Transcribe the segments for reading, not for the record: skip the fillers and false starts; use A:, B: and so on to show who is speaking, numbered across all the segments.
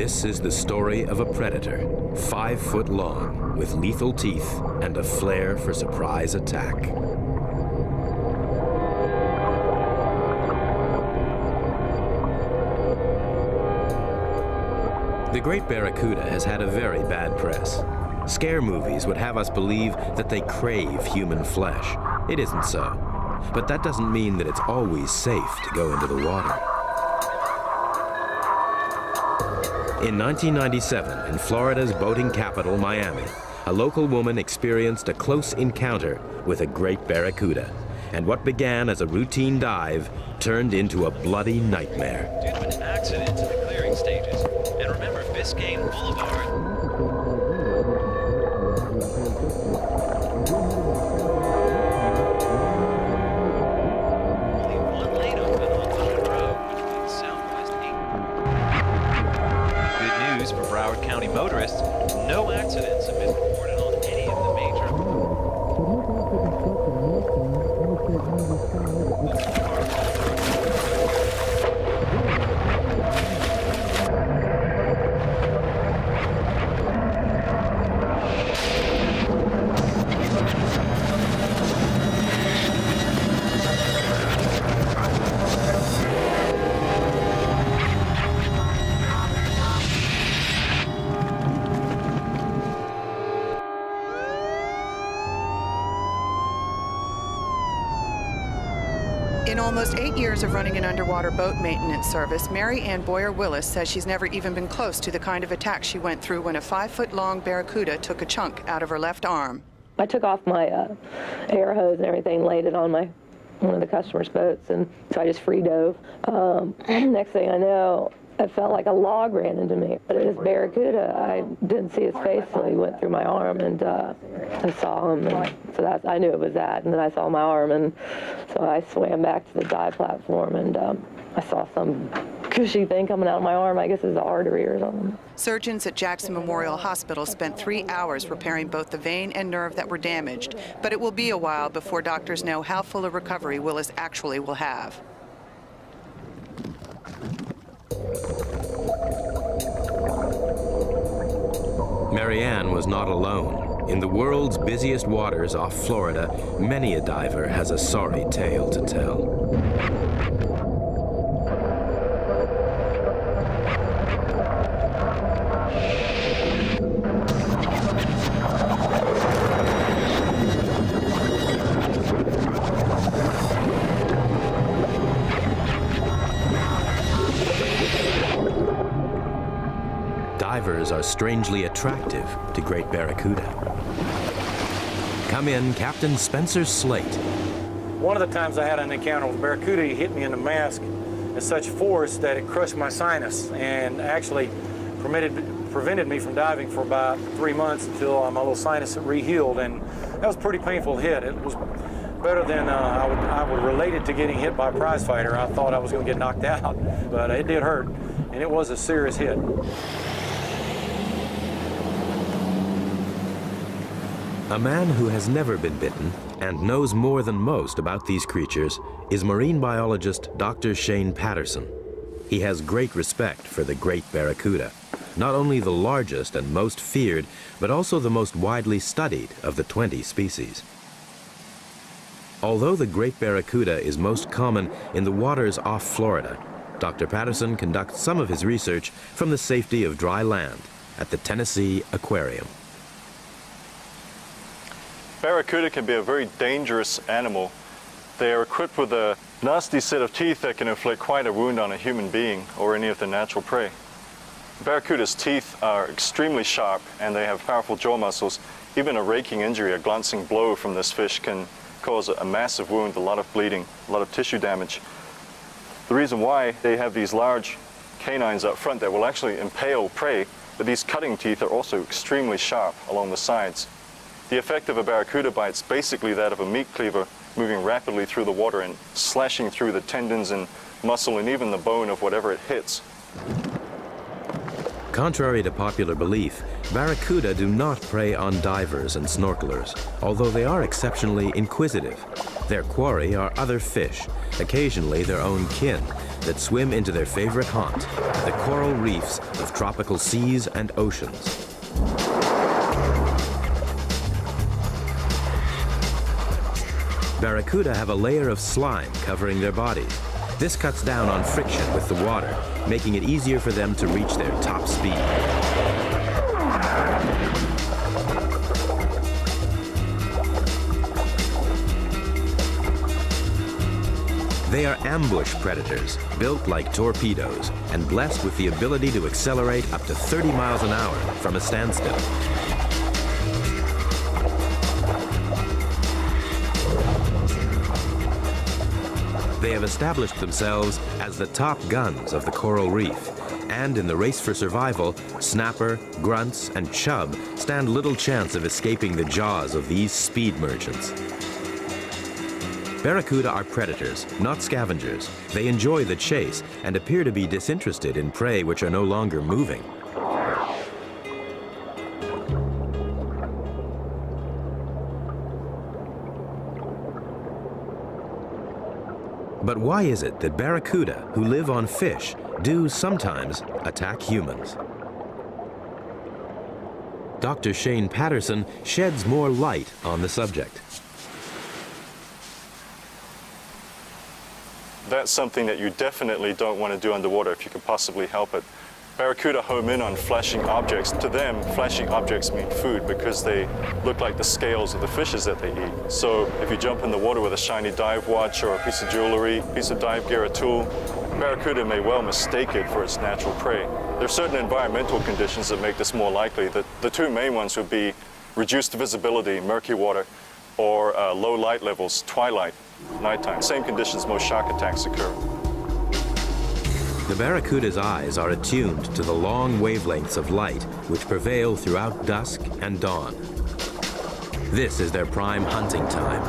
A: This is the story of a predator, 5 foot long, with lethal teeth and a flair for surprise attack. The great barracuda has had a very bad press. Scare movies would have us believe that they crave human flesh. It isn't so. But that doesn't mean that it's always safe to go into the water. In 1997, in Florida's boating capital, Miami, a local woman experienced a close encounter with a great barracuda. And what began as a routine dive turned into a bloody nightmare.
B: Due to an accident in the clearing stages. And remember Biscayne Boulevard. Only one lane open on Owen Road between Southwest 8. Good news for Broward County motorists. No accidents have been reported on any of the major.
C: In almost 8 years of running an underwater boat maintenance service, Mary Ann Boyer-Willis says she's never even been close to the kind of attack she went through when a 5-foot-long barracuda took a chunk out of her left arm.
D: I took off my air hose and everything, laid it on one of the customers' boats, and so I just free dove. Next thing I know, it felt like a log ran into me. But it was barracuda. I didn't see his face until he went through my arm, and I saw him, and so I knew it was that. And then I saw my arm, and so I swam back to the dive platform, and I saw some cushy thing coming out of my arm. I guess it's an artery or something.
C: Surgeons at Jackson Memorial Hospital spent 3 hours repairing both the vein and nerve that were damaged, but it will be a while before doctors know how full a recovery Willis actually will have.
A: Mary Ann was not alone. In the world's busiest waters off Florida, many a diver has a sorry tale to tell. Divers are strangely attractive to great barracuda. Come in, Captain Spencer Slate.
E: One of the times I had an encounter with barracuda, he hit me in the mask at such force that it crushed my sinus and actually prevented me from diving for about 3 months until my little sinus re-healed, and that was a pretty painful hit. It was better than I would relate it to getting hit by a prize fighter. I thought I was going to get knocked out, but it did hurt, and it was a serious hit.
A: A man who has never been bitten and knows more than most about these creatures is marine biologist Dr. Shane Patterson. He has great respect for the great barracuda, not only the largest and most feared, but also the most widely studied of the 20 species. Although the great barracuda is most common in the waters off Florida, Dr. Patterson conducts some of his research from the safety of dry land at the Tennessee Aquarium.
F: Barracuda can be a very dangerous animal. They are equipped with a nasty set of teeth that can inflict quite a wound on a human being or any of their natural prey. Barracuda's teeth are extremely sharp and they have powerful jaw muscles. Even a raking injury, a glancing blow from this fish can cause a massive wound, a lot of bleeding, a lot of tissue damage. The reason why they have these large canines up front that will actually impale prey, but these cutting teeth are also extremely sharp along the sides. The effect of a barracuda bite is basically that of a meat cleaver moving rapidly through the water and slashing through the tendons and muscle and even the bone of whatever it hits.
A: Contrary to popular belief, barracuda do not prey on divers and snorkelers, although they are exceptionally inquisitive. Their quarry are other fish, occasionally their own kin, that swim into their favorite haunt, the coral reefs of tropical seas and oceans. Barracuda have a layer of slime covering their bodies. This cuts down on friction with the water, making it easier for them to reach their top speed. They are ambush predators, built like torpedoes, and blessed with the ability to accelerate up to 30 miles an hour from a standstill. They have established themselves as the top guns of the coral reef, and in the race for survival, snapper, grunts, and chub stand little chance of escaping the jaws of these speed merchants. Barracuda are predators, not scavengers. They enjoy the chase and appear to be disinterested in prey which are no longer moving. But why is it that barracuda, who live on fish, do sometimes attack humans? Dr. Shane Patterson sheds more light on the subject.
F: That's something that you definitely don't want to do underwater if you can possibly help it. Barracuda home in on flashing objects. To them, flashing objects mean food because they look like the scales of the fishes that they eat. So if you jump in the water with a shiny dive watch or a piece of jewelry, piece of dive gear, a tool, barracuda may well mistake it for its natural prey. There are certain environmental conditions that make this more likely. The two main ones would be reduced visibility, murky water, or low light levels, twilight, nighttime. Same conditions most shark attacks occur.
A: The barracuda's eyes are attuned to the long wavelengths of light which prevail throughout dusk and dawn. This is their prime hunting time.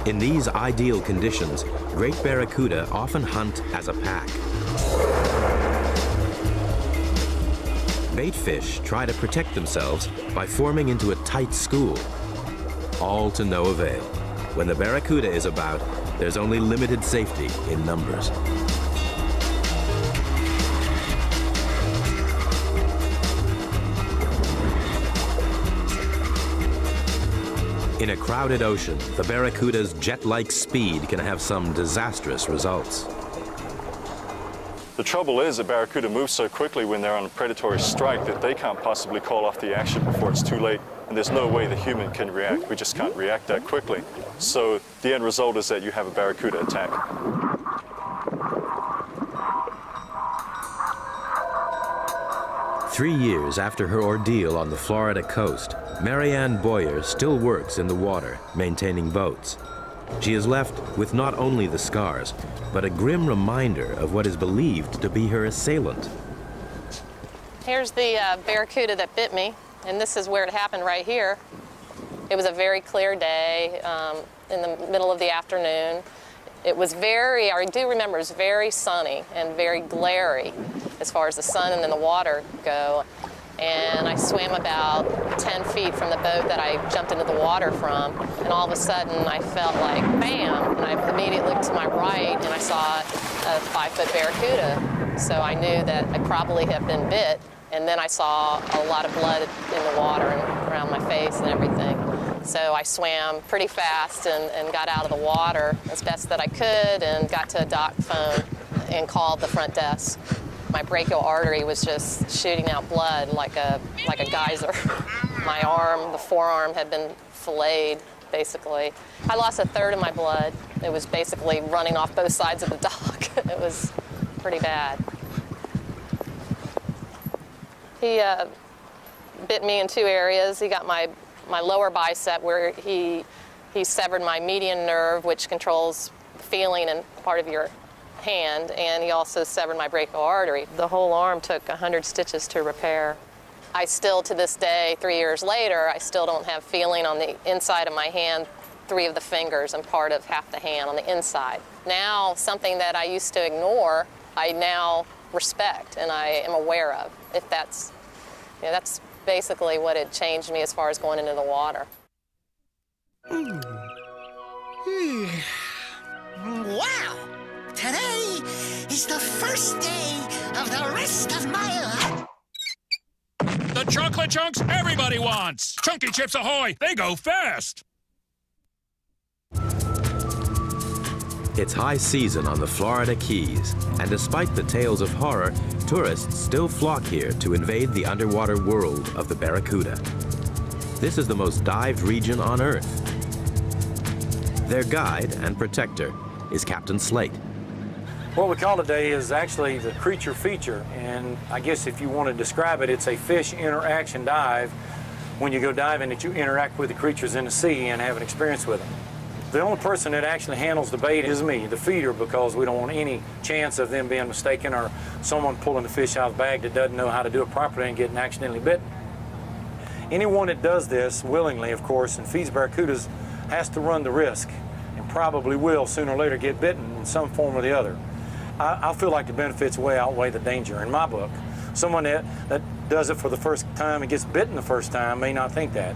A: In these ideal conditions, great barracuda often hunt as a pack. Bait fish try to protect themselves by forming into a tight school, all to no avail. When the barracuda is about, there's only limited safety in numbers. In a crowded ocean, the barracuda's jet-like speed can have some disastrous results.
F: The trouble is that barracuda move so quickly when they're on a predatory strike that they can't possibly call off the action before it's too late, and there's no way the human can react. We just can't react that quickly. So the end result is that you have a barracuda attack.
A: 3 years after her ordeal on the Florida coast, Marianne Boyer still works in the water, maintaining boats. She is left with not only the scars, but a grim reminder of what is believed to be her assailant.
G: Here's the barracuda that bit me, and this is where it happened right here. It was a very clear day in the middle of the afternoon. It was very, I do remember, it was very sunny and very glary as far as the sun and then the water go. And I swam about 10 feet from the boat that I jumped into the water from, and all of a sudden I felt like bam, and I immediately looked to my right and I saw a 5-foot barracuda. So I knew that I probably had been bit, and then I saw a lot of blood in the water and around my face and everything. So I swam pretty fast and got out of the water as best that I could and got to a dock phone and called the front desk. My brachial artery was just shooting out blood like a geyser. My arm, the forearm, had been filleted, basically. I lost 1/3 of my blood. It was basically running off both sides of the dock. It was pretty bad. He bit me in 2 areas. He got my lower bicep where he severed my median nerve, which controls feeling and part of your hand, and he also severed my brachial artery. The whole arm took 100 stitches to repair. I still, to this day, 3 years later, I still don't have feeling on the inside of my hand, 3 of the fingers and part of half the hand on the inside. Now, something that I used to ignore, I now respect and I am aware of. If that's, that's basically what had changed me as far as going into the water.
H: Wow! Today is the first day of the rest of my life.
I: The chocolate chunks everybody wants. Chunky Chips Ahoy, they go fast.
A: It's high season on the Florida Keys, and despite the tales of horror, tourists still flock here to invade the underwater world of the Barracuda. This is the most dived region on Earth. Their guide and protector is Captain Slate.
E: What we call today is actually the creature feature, and I guess if you want to describe it, it's a fish interaction dive. When you go diving, that you interact with the creatures in the sea and have an experience with them. The only person that actually handles the bait is me, the feeder, because we don't want any chance of them being mistaken or someone pulling the fish out of the bag that doesn't know how to do it properly and getting accidentally bitten. Anyone that does this willingly, of course, and feeds barracudas has to run the risk and probably will sooner or later get bitten in some form or the other. I feel like the benefits way outweigh the danger in my book. Someone that does it for the first time and gets bitten the first time may not think that.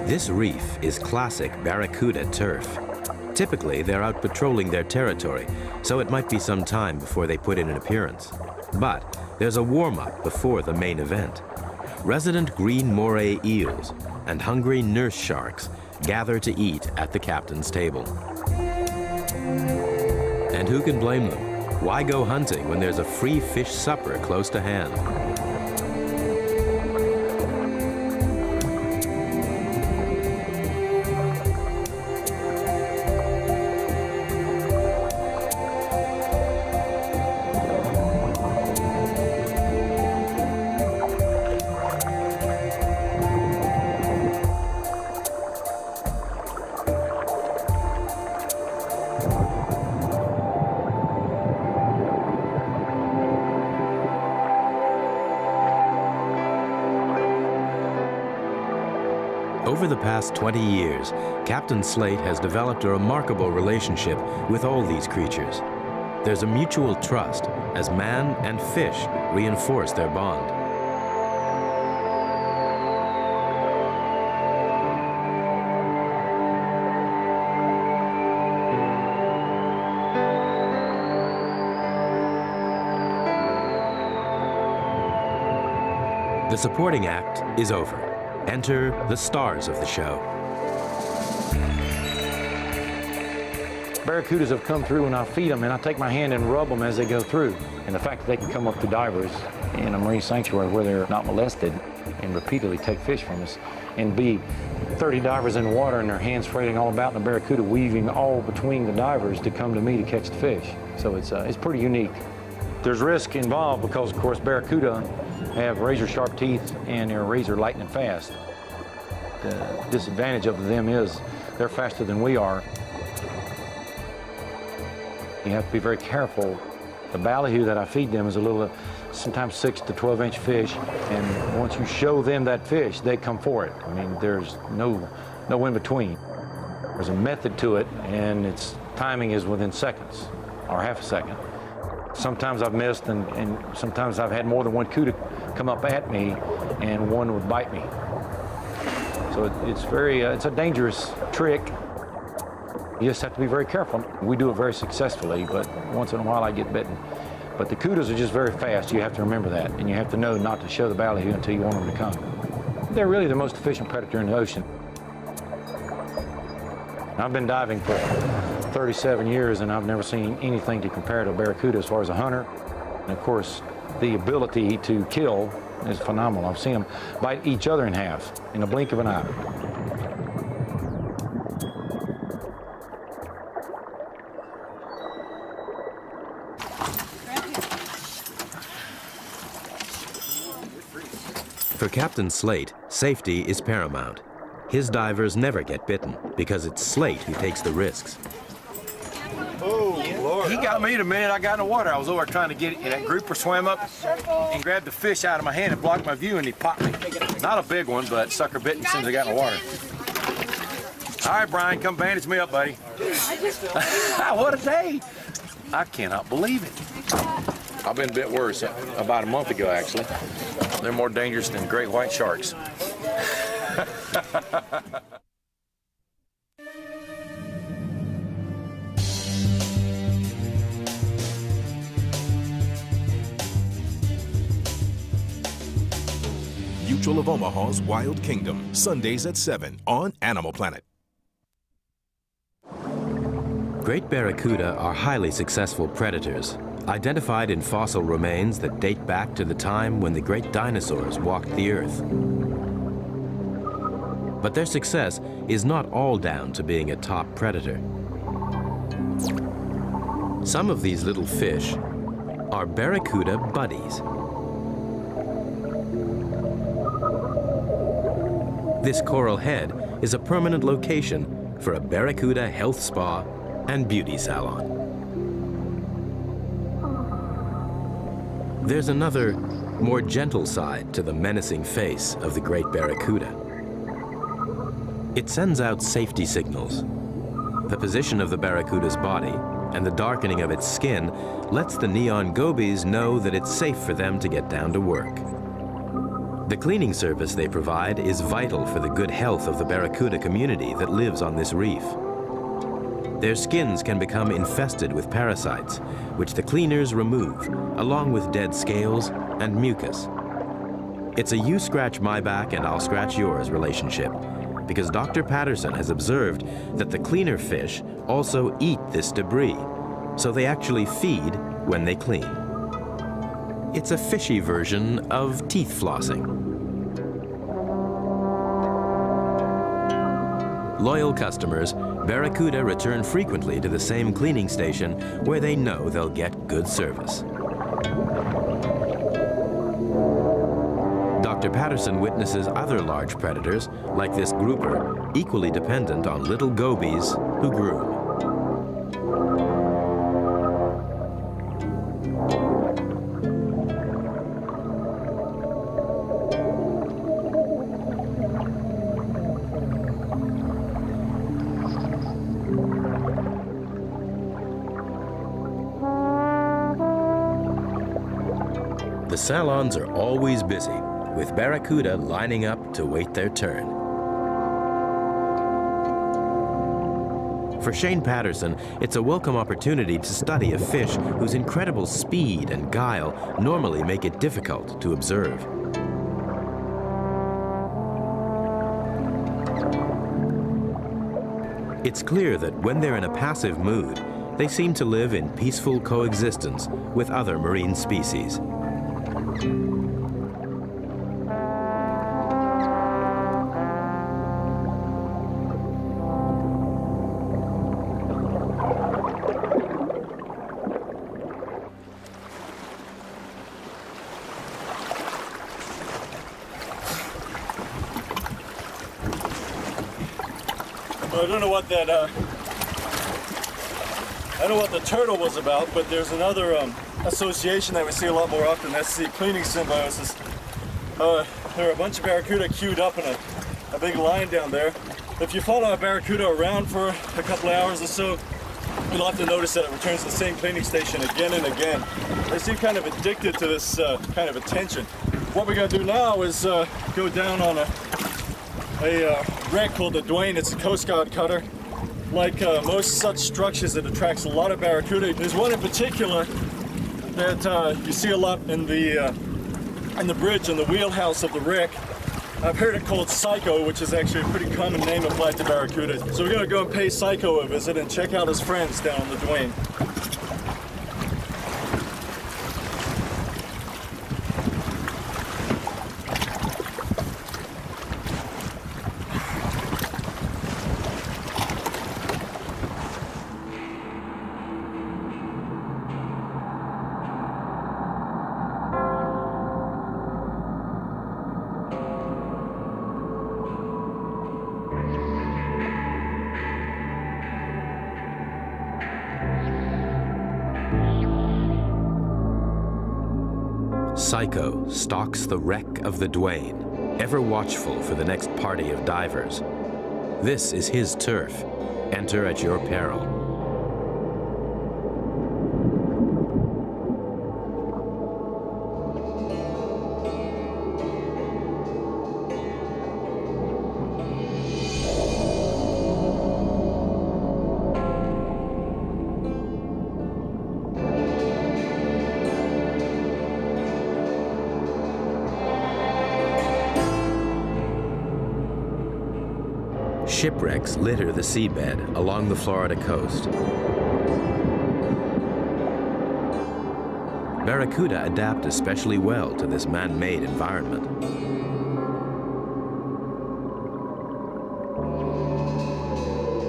A: This reef is classic Barracuda turf. Typically, they're out patrolling their territory, so it might be some time before they put in an appearance. But there's a warm-up before the main event. Resident green moray eels and hungry nurse sharks gather to eat at the captain's table. And who can blame them? Why go hunting when there's a free fish supper close to hand? Over the past 20 years, Captain Slate has developed a remarkable relationship with all these creatures. There's a mutual trust as man and fish reinforce their bond. The supporting act is over. Enter the stars of the show.
E: Barracudas have come through and I feed them and I take my hand and rub them as they go through. And the fact that they can come up to divers in a marine sanctuary where they're not molested and repeatedly take fish from us and be 30 divers in the water and their hands frailing all about and the barracuda weaving all between the divers to come to me to catch the fish. So it's pretty unique. There's risk involved because, of course, barracuda have razor-sharp teeth and they're razor lightning fast. The disadvantage of them is they're faster than we are. You have to be very careful. The ballyhoo that I feed them is a little, sometimes 6 to 12-inch fish, and once you show them that fish, they come for it. I mean, there's no in between. There's a method to it, and its timing is within seconds, or half a second. Sometimes I've missed, and sometimes I've had more than one cuda come up at me, and one would bite me. So it's a dangerous trick. You just have to be very careful. We do it very successfully, but once in a while I get bitten. But the cudas are just very fast. You have to remember that, and you have to know not to show the ballyhoo until you want them to come. They're really the most efficient predator in the ocean. I've been diving for 37 years, and I've never seen anything to compare to a barracuda as far as a hunter. And of course, the ability to kill is phenomenal. I've seen them bite each other in half in a blink of an eye.
A: For Captain Slate, safety is paramount. His divers never get bitten because it's Slate who takes the risks.
E: Oh, Lord. He got me the minute I got in the water. I was over trying to get it, and that grouper swam up and grabbed the fish out of my hand and blocked my view, and he popped me. Not a big one, but sucker bit me as soon as I got in the water. All right, Brian, come bandage me up, buddy. What a day. I cannot believe it. I've been a bit worse, about a month ago, actually. They're more dangerous than great white sharks.
J: Mutual of Omaha's Wild Kingdom, Sundays at 7 on Animal Planet.
A: Great barracuda are highly successful predators, identified in fossil remains that date back to the time when the great dinosaurs walked the earth. But their success is not all down to being a top predator. Some of these little fish are barracuda buddies. This coral head is a permanent location for a barracuda health spa and beauty salon. There's another, more gentle side to the menacing face of the great barracuda. It sends out safety signals. The position of the barracuda's body and the darkening of its skin lets the neon gobies know that it's safe for them to get down to work. The cleaning service they provide is vital for the good health of the barracuda community that lives on this reef. Their skins can become infested with parasites, which the cleaners remove, along with dead scales and mucus. It's a you scratch my back and I'll scratch yours relationship, because Dr. Patterson has observed that the cleaner fish also eat this debris, so they actually feed when they clean. It's a fishy version of teeth flossing. Loyal customers, barracuda return frequently to the same cleaning station where they know they'll get good service. Dr. Patterson witnesses other large predators, like this grouper, equally dependent on little gobies who groom. The salons are always busy, with barracuda lining up to wait their turn. For Shane Patterson, it's a welcome opportunity to study a fish whose incredible speed and guile normally make it difficult to observe. It's clear that when they're in a passive mood, they seem to live in peaceful coexistence with other marine species.
F: I don't know what that, I don't know what the turtle was about, but there's another association that we see a lot more often. That's the cleaning symbiosis. There are a bunch of barracuda queued up in a big line down there. If you follow a barracuda around for a couple of hours or so, you'll have to notice that it returns to the same cleaning station again and again. They seem kind of addicted to this kind of attention. What we're going to do now is go down on a wreck called the Dwayne. It's a Coast Guard cutter. Like most such structures, it attracts a lot of barracuda. There's one in particular that you see a lot in the bridge, in the wheelhouse of the wreck. I've heard it called Psycho, which is actually a pretty common name applied to barracuda. So we're going to go and pay Psycho a visit and check out his friends down on the Dwayne.
A: Psycho stalks the wreck of the Duane, ever watchful for the next party of divers. This is his turf. Enter at your peril. Shipwrecks litter the seabed along the Florida coast. Barracuda adapt especially well to this man-made environment.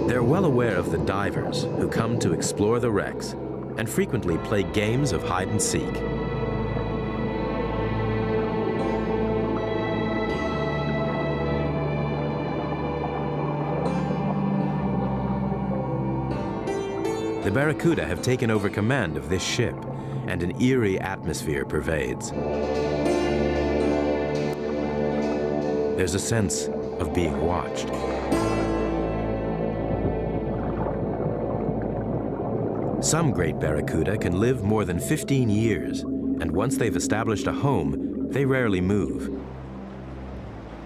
A: They're well aware of the divers who come to explore the wrecks and frequently play games of hide and seek. The Barracuda have taken over command of this ship, and an eerie atmosphere pervades. There's a sense of being watched. Some great Barracuda can live more than 15 years, and once they've established a home, they rarely move.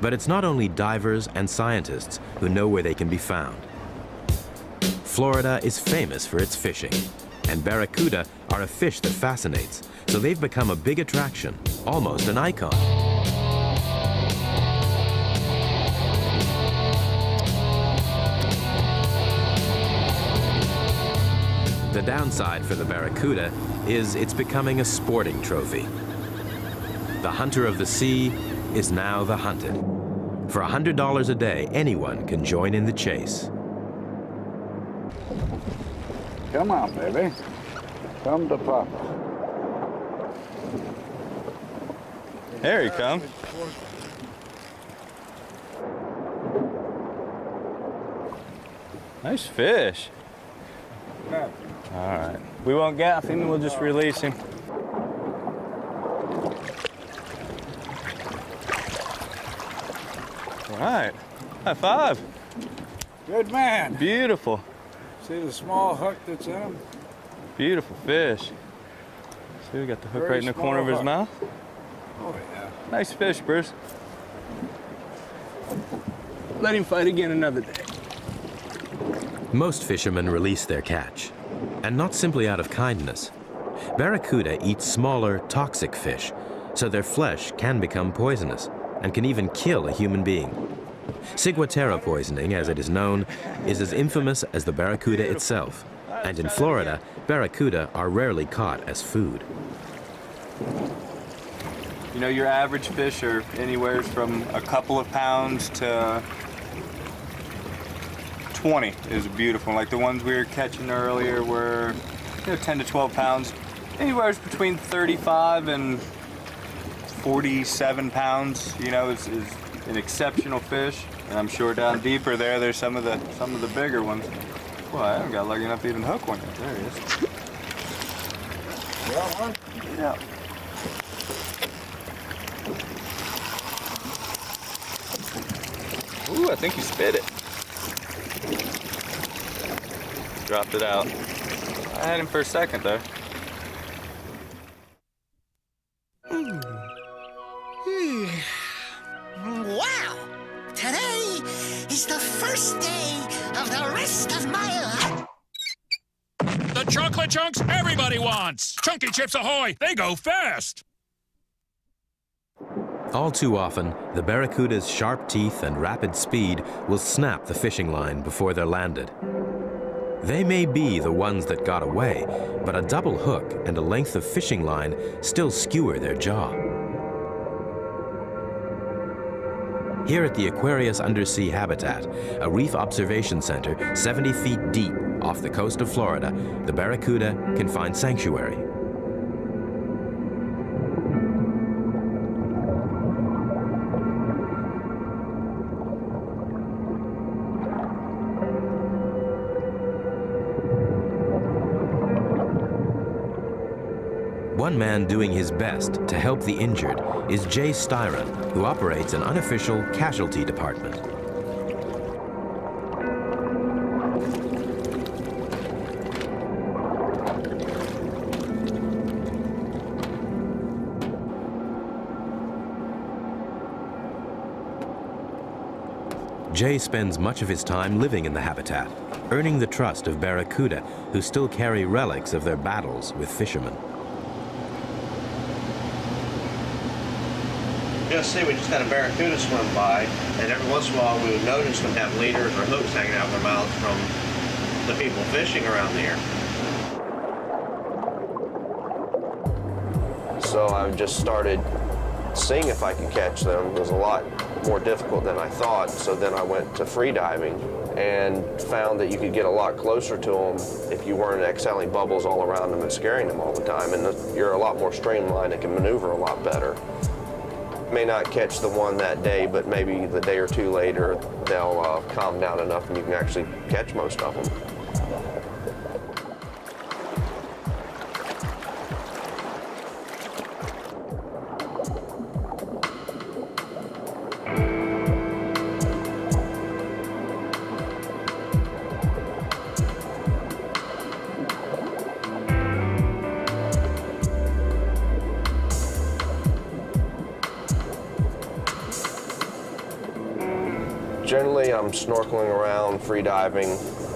A: But it's not only divers and scientists who know where they can be found. Florida is famous for its fishing, and barracuda are a fish that fascinates, so they've become a big attraction, almost an icon. The downside for the barracuda is it's becoming a sporting trophy. The hunter of the sea is now the hunted. For $100 a day, anyone can join in the chase.
K: Come on, baby. Come to Papa.
F: Here he comes. Nice fish. All right. We won't gaff him, we'll just release him. All right. High five.
K: Good man.
F: Beautiful.
K: See the small hook that's in him?
F: Beautiful fish. See, we got the hook right in the corner of his mouth.
K: Oh, yeah.
F: Nice fish, Bruce. Let him fight again another day.
A: Most fishermen release their catch, and not simply out of kindness. Barracuda eat smaller, toxic fish, so their flesh can become poisonous and can even kill a human being. Ciguatera poisoning, as it is known, is as infamous as the barracuda itself, and in Florida, barracuda are rarely caught as food.
F: You know, your average fish are anywhere from a couple of pounds to 20 is beautiful. Like the ones we were catching earlier were 10 to 12 pounds. Anywhere between 35 and 47 pounds, you know, is an exceptional fish. And I'm sure down deeper there's some of the bigger ones. Well, I haven't got lucky enough to even hook one yet. There he is.
K: Got one?
F: Yeah. Ooh, I think he spit it. Dropped it out. I had him for a second there.
H: Wow! Today is the first day of the rest of my life.
I: The chocolate chunks everybody wants. Chunky Chips Ahoy! They go fast!
A: All too often, the barracuda's sharp teeth and rapid speed will snap the fishing line before they're landed. They may be the ones that got away, but a double hook and a length of fishing line still skewer their jaw. Here at the Aquarius Undersea Habitat, a reef observation center 70 feet deep off the coast of Florida, the barracuda can find sanctuary. One man doing his best to help the injured is Jay Styron, who operates an unofficial casualty department. Jay spends much of his time living in the habitat, earning the trust of Barracuda, who still carry relics of their battles with fishermen.
L: Just see, we just had a barracuda swim by, and every once in a while we would notice them have leaders or hooks hanging out of their mouths from the people fishing around here. So I just started seeing if I could catch them. It was a lot more difficult than I thought, so then I went to free diving and found that you could get a lot closer to them if you weren't exhaling bubbles all around them and scaring them all the time, and you're a lot more streamlined and can maneuver a lot better. May not catch the one that day, but maybe the day or two later they'll calm down enough and you can actually catch most of them. Generally, I'm snorkeling around, free diving,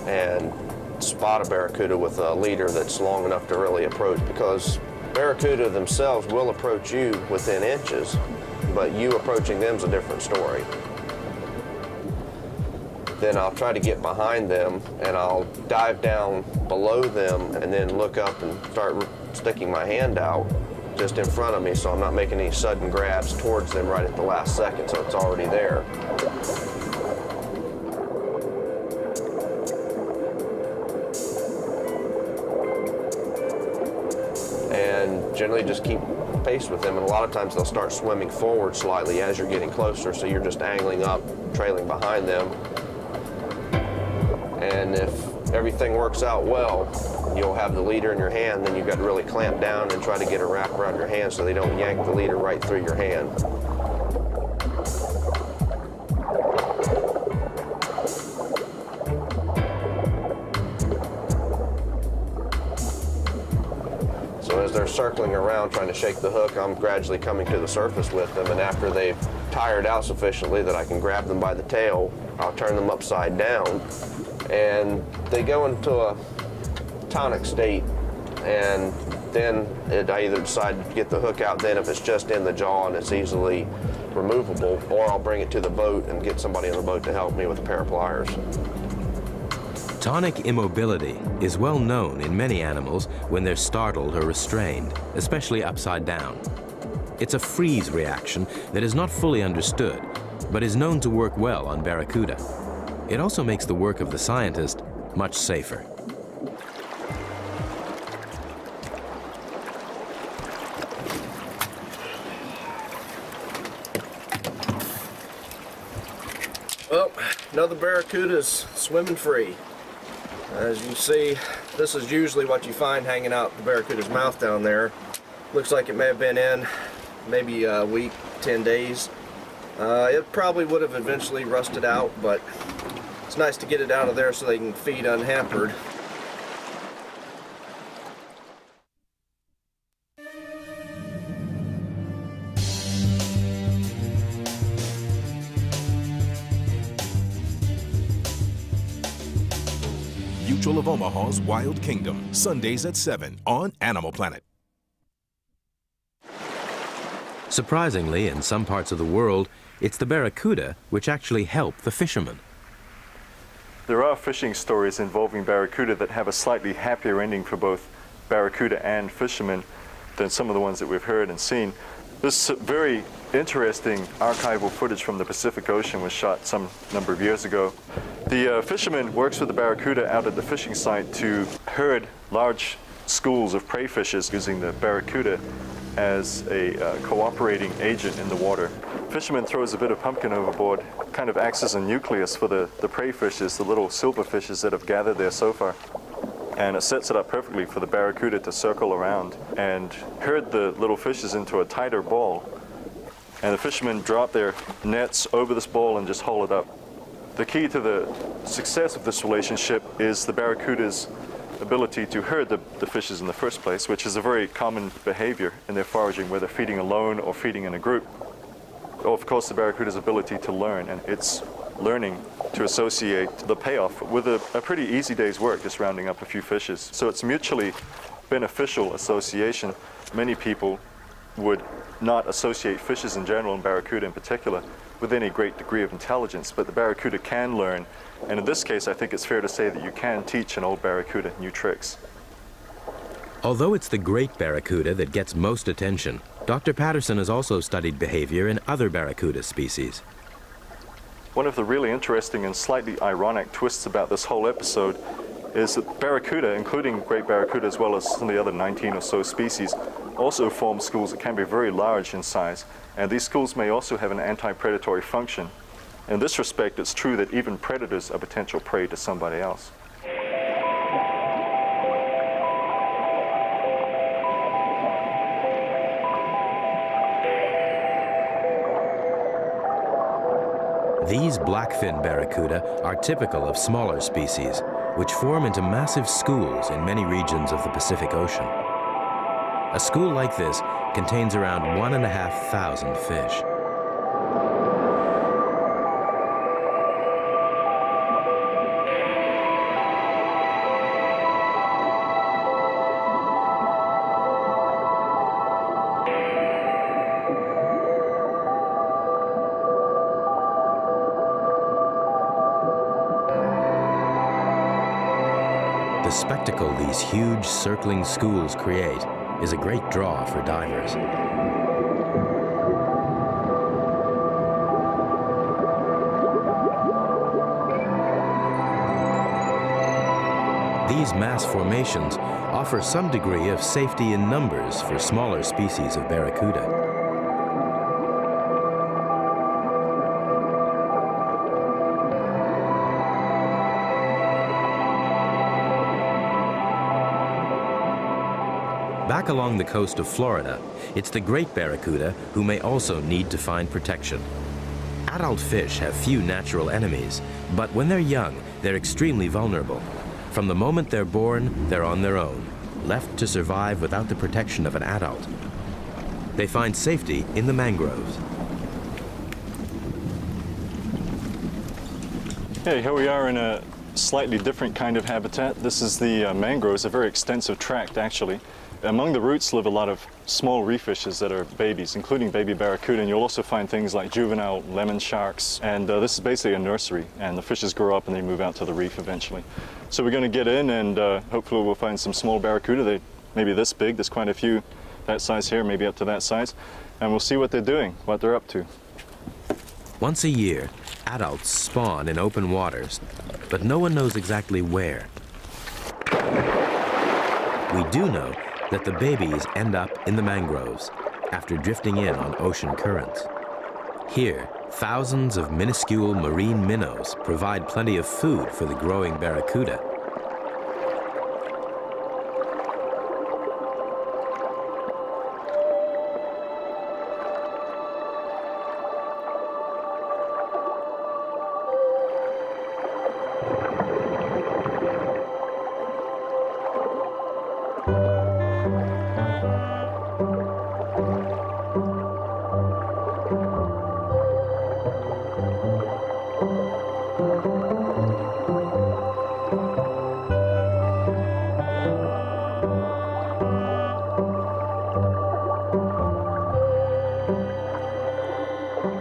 L: and spot a barracuda with a leader that's long enough to really approach, because barracuda themselves will approach you within inches, but you approaching them is a different story. Then I'll try to get behind them, and I'll dive down below them and then look up and start sticking my hand out just in front of me, so I'm not making any sudden grabs towards them right at the last second, so it's already there. And generally just keep pace with them, and a lot of times they'll start swimming forward slightly as you're getting closer, so you're just angling up, trailing behind them. And if everything works out well, you'll have the leader in your hand, then you've got to really clamp down and try to get a wrap around your hand so they don't yank the leader right through your hand. So as they're circling around trying to shake the hook, I'm gradually coming to the surface with them, and after they've tired out sufficiently that I can grab them by the tail, I'll turn them upside down, and they go into a tonic state, and then I either decide to get the hook out then if it's just in the jaw and it's easily removable, or I'll bring it to the boat and get somebody on the boat to help me with a pair of pliers.
A: Tonic immobility is well known in many animals when they're startled or restrained, especially upside down. It's a freeze reaction that is not fully understood, but is known to work well on barracuda. It also makes the work of the scientist much safer.
L: Well, another barracuda's swimming free. As you see, this is usually what you find hanging out the barracuda's mouth down there. Looks like it may have been in maybe a week, 10 days. It probably would have eventually rusted out, but it's nice to get it out of there so they can feed unhampered.
J: Mutual of Omaha's Wild Kingdom, Sundays at 7 on Animal Planet.
A: Surprisingly, in some parts of the world, it's the barracuda which actually help the fishermen.
F: There are fishing stories involving barracuda that have a slightly happier ending for both barracuda and fishermen than some of the ones that we've heard and seen. This very interesting archival footage from the Pacific Ocean was shot some number of years ago. The fisherman works with the barracuda out at the fishing site to herd large schools of prey fishes using the barracuda as a cooperating agent in the water. Fisherman throws a bit of pumpkin overboard, kind of acts as a nucleus for the prey fishes, the little silver fishes that have gathered there so far. and it sets it up perfectly for the barracuda to circle around and herd the little fishes into a tighter ball. And the fishermen drop their nets over this ball and just haul it up. The key to the success of this relationship is the barracuda's ability to herd the fishes in the first place, which is a very common behavior in their foraging, whether feeding alone or feeding in a group. Or of course, the barracuda's ability to learn, and its learning to associate the payoff with a pretty easy day's work, just rounding up a few fishes. So it's mutually beneficial association. Many people would not associate fishes in general, and barracuda in particular, with any great degree of intelligence, but the barracuda can learn, and in this case I think it's fair to say that you can teach an old barracuda new tricks.
A: Although it's the great barracuda that gets most attention, Dr. Patterson has also studied behavior in other barracuda species.
F: One of the really interesting and slightly ironic twists about this whole episode is that barracuda, including great barracuda as well as some of the other 19 or so species, also form schools that can be very large in size, and these schools may also have an anti-predatory function. In this respect, it's true that even predators are potential prey to somebody else.
A: These blackfin barracuda are typical of smaller species, which form into massive schools in many regions of the Pacific Ocean. A school like this contains around 1,500 fish. The spectacle these huge circling schools create is a great draw for divers. These mass formations offer some degree of safety in numbers for smaller species of barracuda. Back along the coast of Florida, it's the great barracuda who may also need to find protection. Adult fish have few natural enemies, but when they're young, they're extremely vulnerable. From the moment they're born, they're on their own, left to survive without the protection of an adult. They find safety in the mangroves.
F: Hey, here we are in a slightly different kind of habitat. This is the mangroves, a very extensive tract actually. Among the roots live a lot of small reef fishes that are babies, including baby barracuda, and you'll also find things like juvenile lemon sharks, and this is basically a nursery, and the fishes grow up and they move out to the reef eventually. So we're going to get in and hopefully we'll find some small barracuda. They may be this big, there's quite a few that size here, maybe up to that size, and we'll see what they're doing, what they're up to.
A: Once a year, adults spawn in open waters, but no one knows exactly where. We do know that the babies end up in the mangroves after drifting in on ocean currents. Here, thousands of minuscule marine minnows provide plenty of food for the growing barracuda.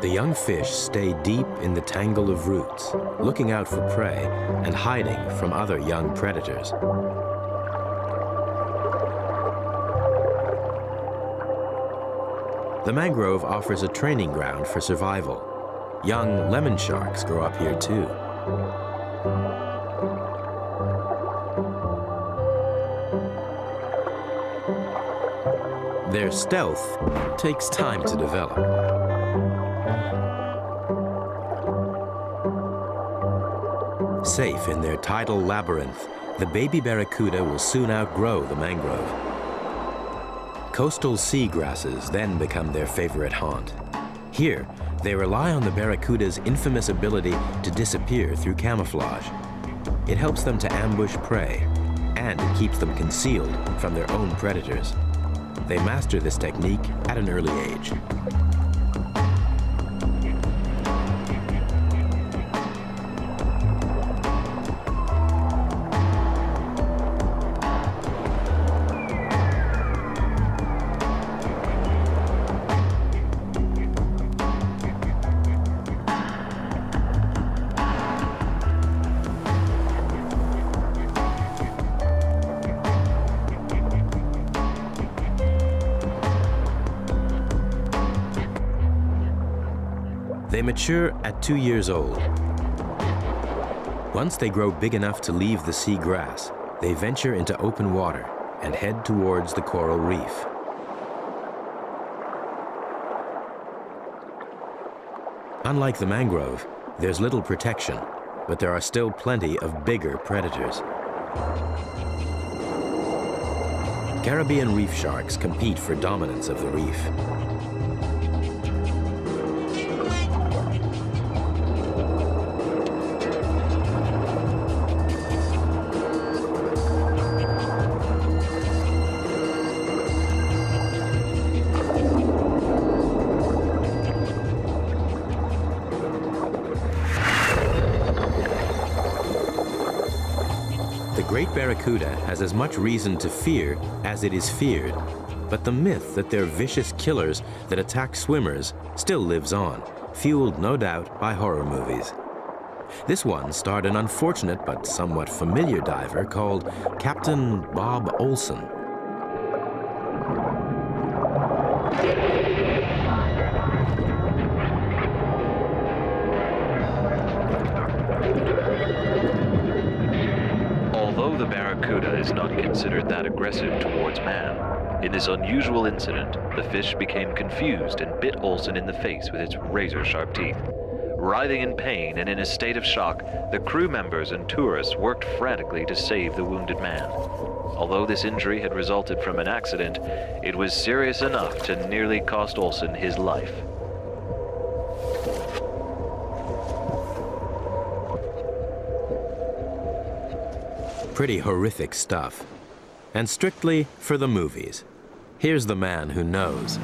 A: The young fish stay deep in the tangle of roots, looking out for prey and hiding from other young predators. The mangrove offers a training ground for survival. Young lemon sharks grow up here too. Their stealth takes time to develop. Safe in their tidal labyrinth, the baby barracuda will soon outgrow the mangrove. Coastal sea grasses then become their favorite haunt. Here, they rely on the barracuda's infamous ability to disappear through camouflage. It helps them to ambush prey, and it keeps them concealed from their own predators. They master this technique at an early age. They mature at 2 years old. Once they grow big enough to leave the sea grass, they venture into open water and head towards the coral reef. Unlike the mangrove, there's little protection, but there are still plenty of bigger predators. Caribbean reef sharks compete for dominance of the reef. The great barracuda has as much reason to fear as it is feared, but the myth that they're vicious killers that attack swimmers still lives on, fueled no doubt by horror movies. This one starred an unfortunate but somewhat familiar diver called Captain Bob Olson.
B: Although the barracuda is not considered that aggressive towards man, in this unusual incident, the fish became confused and bit Olson in the face with its razor-sharp teeth. Writhing in pain and in a state of shock, the crew members and tourists worked frantically to save the wounded man. Although this injury had resulted from an accident, it was serious enough to nearly cost Olson his life.
A: Pretty horrific stuff, and strictly for the movies. Here's the man who knows.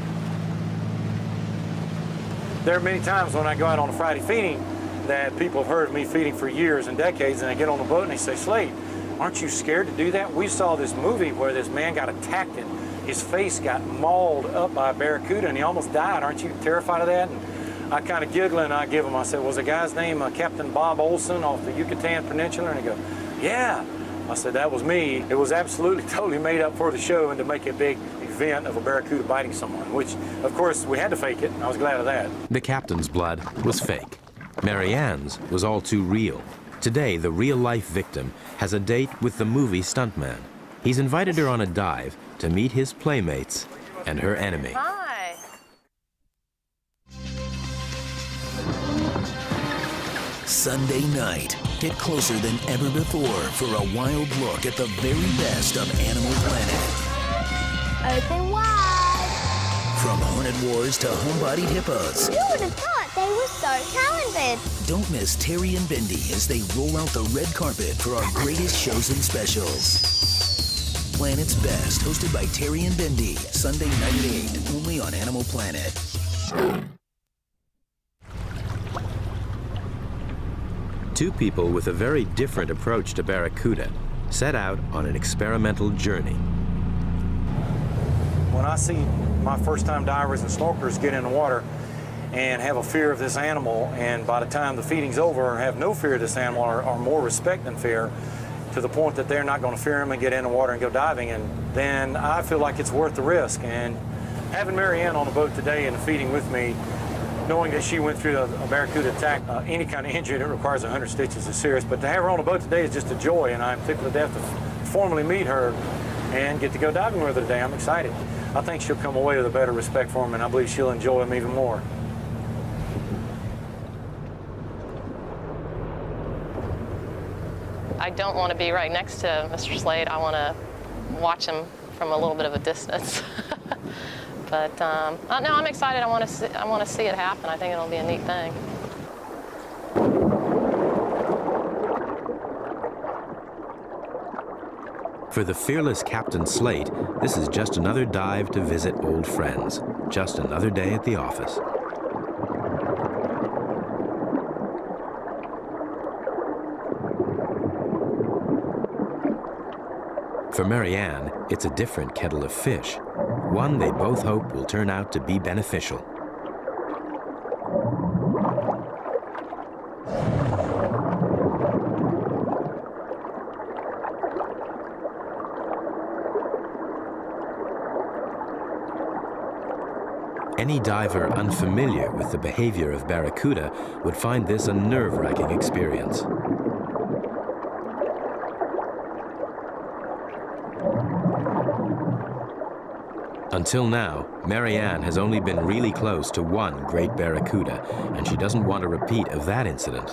E: There are many times when I go out on a Friday feeding that people have heard of me feeding for years and decades, and they get on the boat and they say, "Slade, aren't you scared to do that? We saw this movie where this man got attacked and his face got mauled up by a barracuda and he almost died. Aren't you terrified of that?" And I kind of giggle and I give him, I said, "Was the guy's name Captain Bob Olson off the Yucatan Peninsula?" And he goes, "Yeah." I said, "That was me." It was absolutely totally made up for the show and to make a big event of a barracuda biting someone, which, of course, we had to fake it. I was glad of that.
A: The captain's blood was fake. Mary Ann's was all too real. Today, the real-life victim has a date with the movie stuntman. He's invited her on a dive to meet his playmates and her enemy.
G: Hi.
M: Sunday night. Get closer than ever before for a wild look at the very best of Animal Planet.
N: Open wide.
M: From hornet wars to home-bodied hippos.
N: Who would have thought they were so talented?
M: Don't miss Terry and Bendy as they roll out the red carpet for our greatest shows and specials. Planet's Best, hosted by Terry and Bendy, Sunday night at 8, only on Animal Planet.
A: Two people with a very different approach to barracuda set out on an experimental journey.
E: When I see my first-time divers and snorkelers get in the water and have a fear of this animal, and by the time the feeding's over have no fear of this animal or more respect than fear, to the point that they're not going to fear him and get in the water and go diving, and then I feel like it's worth the risk. And having Mary Ann on the boat today and feeding with me, knowing that she went through a barracuda attack, any kind of injury that requires 100 stitches is serious, but to have her on the boat today is just a joy, and I'm tickled to death to formally meet her and get to go diving with her today. I'm excited. I think she'll come away with a better respect for him, and I believe she'll enjoy him even more.
G: I I don't want to be right next to Mr. Slade. I want to watch him from a little bit of a distance. But no, I'm excited. I want to see it happen. I think it'll be a neat thing.
A: For the fearless Captain Slate, this is just another dive to visit old friends. Just another day at the office. For Marianne, it's a different kettle of fish. One they both hope will turn out to be beneficial. Any diver unfamiliar with the behavior of Barracuda would find this a nerve-wracking experience. Until now, Marianne has only been really close to one great Barracuda, and she doesn't want a repeat of that incident.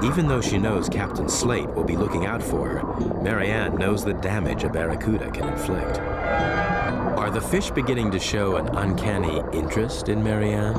A: Even though she knows Captain Slate will be looking out for her, Marianne knows the damage a Barracuda can inflict. Are the fish beginning to show an uncanny interest in Marianne?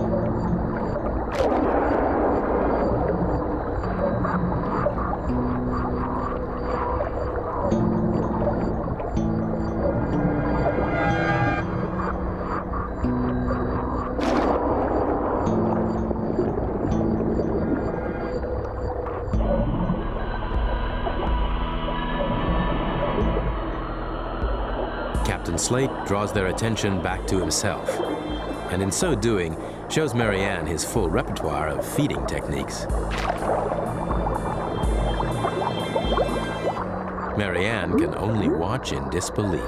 A: Captain Slate draws their attention back to himself, and in so doing, shows Marianne his full repertoire of feeding techniques. Marianne can only watch in disbelief.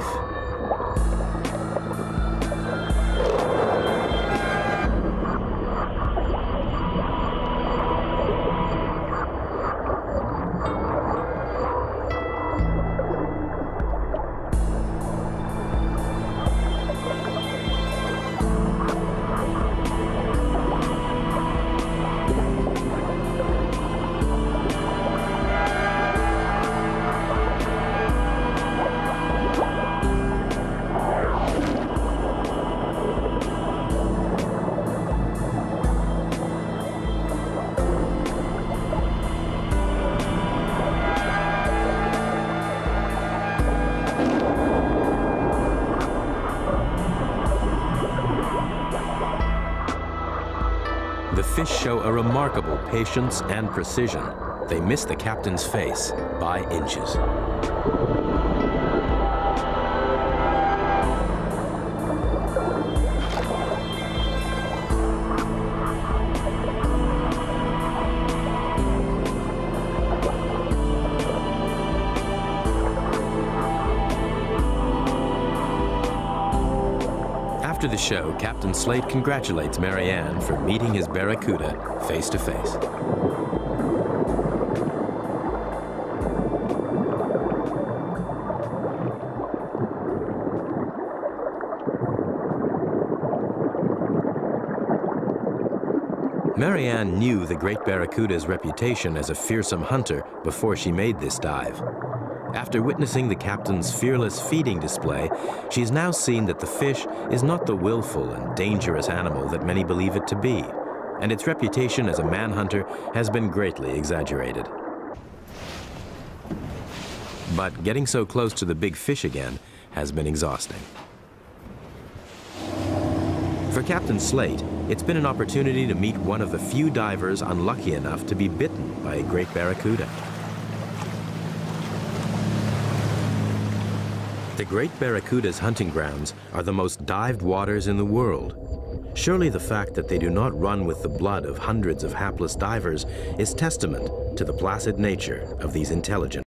A: The fish show a remarkable patience and precision. They miss the captain's face by inches. After the show, Captain Slate congratulates Marianne for meeting his Barracuda face to face. Marianne knew the great Barracuda's reputation as a fearsome hunter before she made this dive. After witnessing the captain's fearless feeding display, she's now seen that the fish is not the willful and dangerous animal that many believe it to be, and its reputation as a manhunter has been greatly exaggerated. But getting so close to the big fish again has been exhausting. For Captain Slate, it's been an opportunity to meet one of the few divers unlucky enough to be bitten by a great Barracuda. The great Barracuda's hunting grounds are the most dived waters in the world. Surely the fact that they do not run with the blood of hundreds of hapless divers is testament to the placid nature of these intelligent